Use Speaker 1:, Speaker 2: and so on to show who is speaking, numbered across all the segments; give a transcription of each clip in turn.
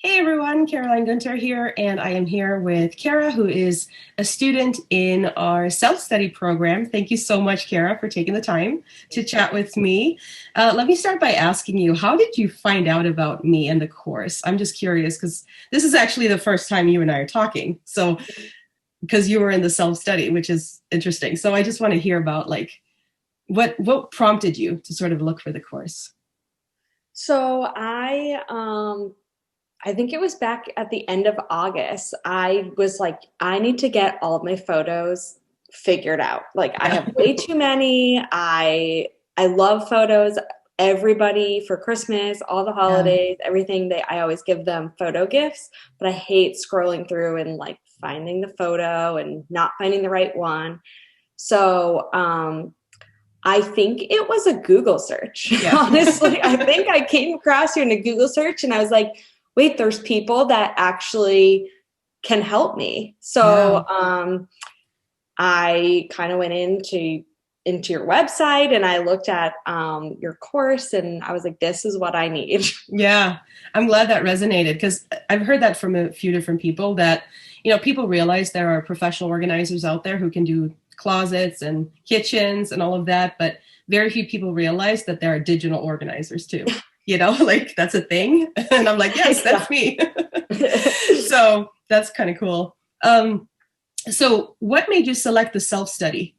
Speaker 1: Hey everyone, Caroline Gunter here, and I am here with Kara, who is a student in our self-study program. Thank you so much, Kara, for taking the time to chat with me. Let me start by asking you, how did you find out about me and the course? I'm just curious because this is actually the first time you and I are talking. So, because you were in the self-study, which is interesting. So I just want to hear about what prompted you to sort of look for the course?
Speaker 2: So I think it was back at the end of August. I was like, I need to get all of my photos figured out. Like I
Speaker 1: Yeah.
Speaker 2: have way too many. I love photos. Everybody for Christmas, all the
Speaker 1: Yeah.
Speaker 2: holidays, everything I always give them photo gifts, but I hate scrolling through and like finding the photo and not finding the right one. So I think it was a Google search.
Speaker 1: Yeah.
Speaker 2: Honestly, I think I came across you in a Google search and I was like, wait, there's people that actually can help me.
Speaker 1: Yeah.
Speaker 2: So I kind of went into your website and I looked at your course and I was like, this is what I need.
Speaker 1: Yeah, I'm glad that resonated because I've heard that from a few different people that, people realize there are professional organizers out there who can do closets and kitchens and all of that, but very few people realize that there are digital organizers too. Like that's a thing. And I'm like, yes, that's me. So that's kind of cool. So what made you select the self-study?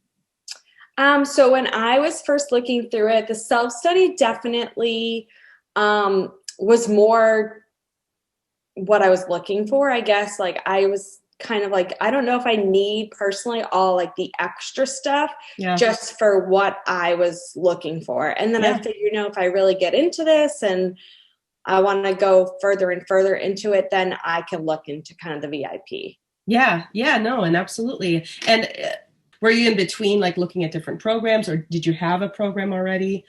Speaker 2: So when I was first looking through it, the self-study definitely was more what I was looking for, I guess. Like I was kind of like, I don't know if I need personally all like the extra stuff
Speaker 1: Yeah.
Speaker 2: just for what I was looking for. And then I
Speaker 1: Yeah.
Speaker 2: figured, if I really get into this and I want to go further and further into it, then I can look into kind of the VIP.
Speaker 1: Yeah, yeah, no, and absolutely. And were you in between, like looking at different programs, or did you have a program already?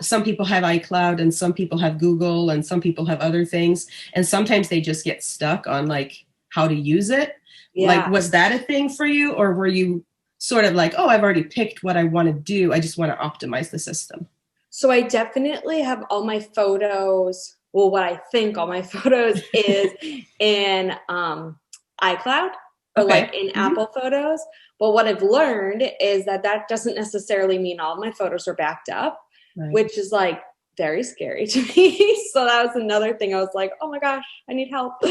Speaker 1: Some people have iCloud, and some people have Google, and some people have other things, and sometimes they just get stuck on like how to use it. Like,
Speaker 2: Yeah.
Speaker 1: was that a thing for you, or were you sort of like, oh, I've already picked what I want to do. I just want to optimize the system.
Speaker 2: So I definitely have all my photos. Well, what I think all my photos is in iCloud or
Speaker 1: Okay.
Speaker 2: like in
Speaker 1: Mm-hmm.
Speaker 2: Apple Photos. But what I've learned is that doesn't necessarily mean all my photos are backed up,
Speaker 1: Right.
Speaker 2: which is like very scary to me. So that was another thing. I was like, oh my gosh, I need help.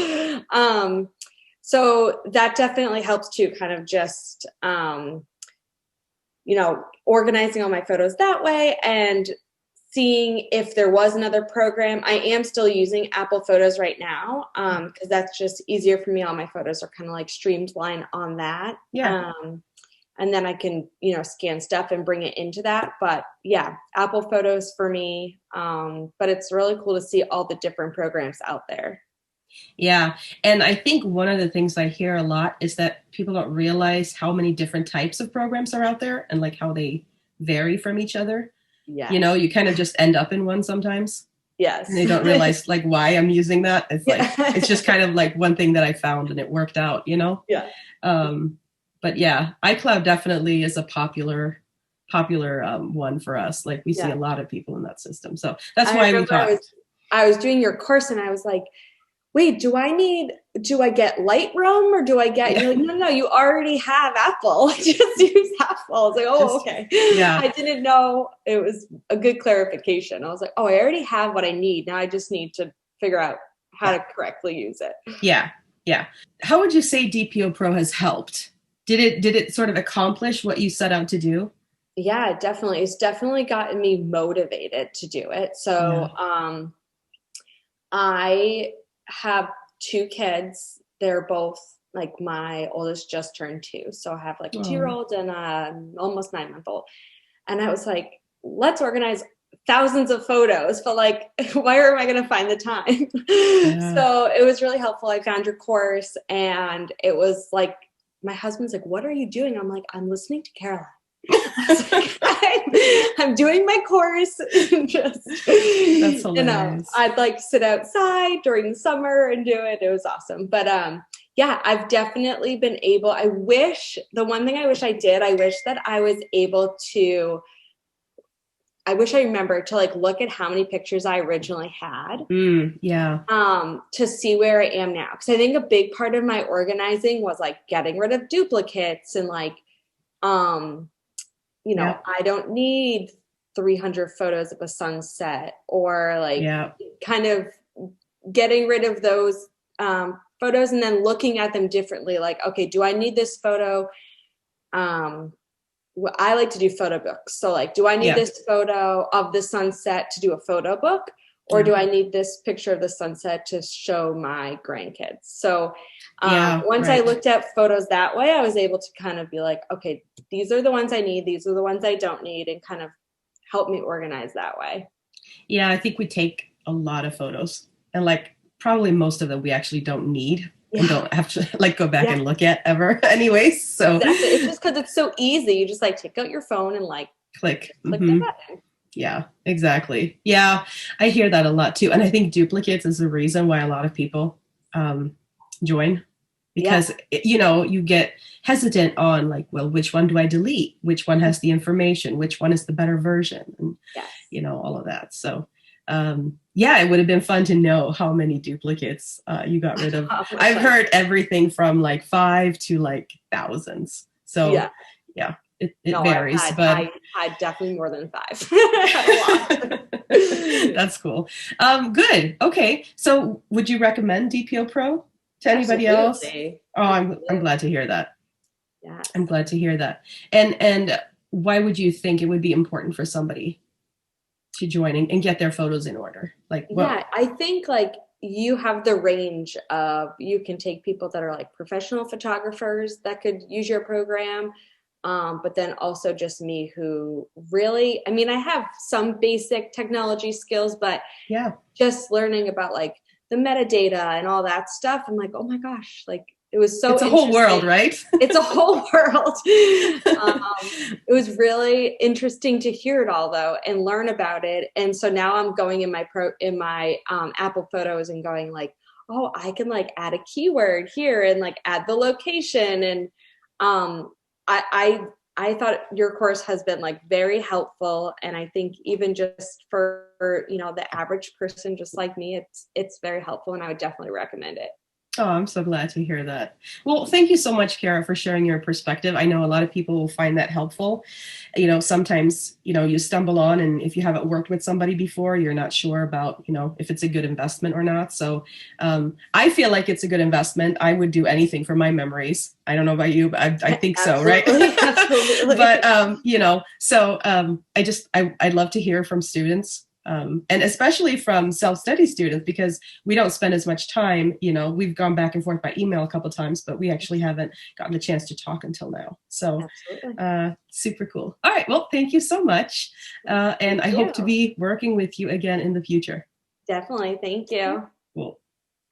Speaker 2: So that definitely helps too, kind of just organizing all my photos that way and seeing if there was another program. I am still using Apple Photos right now because that's just easier for me. All my photos are kind of like streamlined on that.
Speaker 1: Yeah.
Speaker 2: And then I can, scan stuff and bring it into that. But yeah, Apple Photos for me. But it's really cool to see all the different programs out there.
Speaker 1: Yeah. And I think one of the things I hear a lot is that people don't realize how many different types of programs are out there and like how they vary from each other.
Speaker 2: Yes.
Speaker 1: You kind of just end up in one sometimes and
Speaker 2: Yes.
Speaker 1: they don't realize like why I'm using that. It's like,
Speaker 2: Yeah.
Speaker 1: it's just kind of like one thing that I found and it worked out.
Speaker 2: Yeah.
Speaker 1: Um, but yeah, iCloud definitely is a popular one for us. Like we see
Speaker 2: Yeah.
Speaker 1: a lot of people in that system. So that's
Speaker 2: I
Speaker 1: why we
Speaker 2: remember
Speaker 1: talked.
Speaker 2: I was doing your course and I was like, wait, do I get Lightroom or do I get, and
Speaker 1: Yeah.
Speaker 2: you're like, no, you already have Apple. Just use Apple. I was like, oh,
Speaker 1: Just,
Speaker 2: okay.
Speaker 1: yeah.
Speaker 2: I didn't know. It was a good clarification. I was like, oh, I already have what I need. Now I just need to figure out how
Speaker 1: Yeah.
Speaker 2: to correctly use it.
Speaker 1: Yeah. Yeah. How would you say DPO Pro has helped? Did it sort of accomplish what you set out to do?
Speaker 2: Yeah, definitely. It's definitely gotten me motivated to do it.
Speaker 1: Yeah.
Speaker 2: So I have two kids. They're both like my oldest just turned 2. So I have like a
Speaker 1: Oh,
Speaker 2: 2-year-old and a almost 9-month-old. And I was like, let's organize thousands of photos, but like, where am I going to find the time?
Speaker 1: yeah.
Speaker 2: So it was really helpful. I found your course and it was like, my husband's like, what are you doing? I'm like, I'm listening to Caroline. I'm doing my course. Just,
Speaker 1: That's hilarious.
Speaker 2: I'd like sit outside during the summer and do it. It was awesome. But yeah, I've definitely been able. The one thing I wish I did, I wish that I was able to I wish I remembered to like look at how many pictures I originally had,
Speaker 1: Yeah.
Speaker 2: to see where I am now. Because I think a big part of my organizing was like getting rid of duplicates and like,
Speaker 1: Yeah.
Speaker 2: I don't need 300 photos of a sunset, or like
Speaker 1: Yeah.
Speaker 2: kind of getting rid of those photos and then looking at them differently. Like, okay, do I need this photo? I like to do photo books. So like, do I need
Speaker 1: Yeah.
Speaker 2: this photo of the sunset to do a photo book? Or do I need this picture of the sunset to show my grandkids? So once I looked at photos that way, I was able to kind of be like, okay, these are the ones I need. These are the ones I don't need, and kind of help me organize that way.
Speaker 1: Yeah, I think we take a lot of photos, and like probably most of them we actually don't need and don't have to like go back and look at ever anyways. So
Speaker 2: exactly. It's just because it's so easy. You just like take out your phone and like
Speaker 1: click
Speaker 2: the button.
Speaker 1: Yeah, exactly. Yeah, I hear that a lot too. And I think duplicates is the reason why a lot of people join, because, you get hesitant on like, well, which one do I delete? Which one has the information? Which one is the better version? And, all of that. So, it would have been fun to know how many duplicates you got rid of. I've heard everything from like 5 to like thousands. So, yeah. It varies, but
Speaker 2: I had definitely more than 5. I had a lot.
Speaker 1: That's cool. Good. Okay. So would you recommend DPO Pro to anybody else? Oh, I'm glad to hear that.
Speaker 2: Yeah.
Speaker 1: I'm glad to hear that. And why would you think it would be important for somebody to join and get their photos in order? Like,
Speaker 2: I think like you have the range of, you can take people that are like professional photographers that could use your program. But then also just me, who really, I have some basic technology skills, but just learning about like the metadata and all that stuff. I'm like, oh my gosh, like it was so
Speaker 1: it's a whole world, right?
Speaker 2: It's a whole world. It was really interesting to hear it all though, and learn about it. And so now I'm going in my Apple Photos and going like, oh, I can like add a keyword here and like add the location. And, I thought your course has been like very helpful, and I think even just for the average person just like me, it's very helpful, and I would definitely recommend it.
Speaker 1: Oh, I'm so glad to hear that. Well, thank you so much, Kara, for sharing your perspective. I know a lot of people will find that helpful. Sometimes, you stumble on, and if you haven't worked with somebody before, you're not sure about, if it's a good investment or not. So I feel like it's a good investment. I would do anything for my memories. I don't know about you, but I think so, right?
Speaker 2: Absolutely.
Speaker 1: But, I'd love to hear from students. And especially from self-study students, because we don't spend as much time, we've gone back and forth by email a couple of times, but we actually haven't gotten a chance to talk until now. So super cool. All right. Well, thank you so much. And I hope to be working with you again in the future.
Speaker 2: Definitely. Thank you.
Speaker 1: Cool.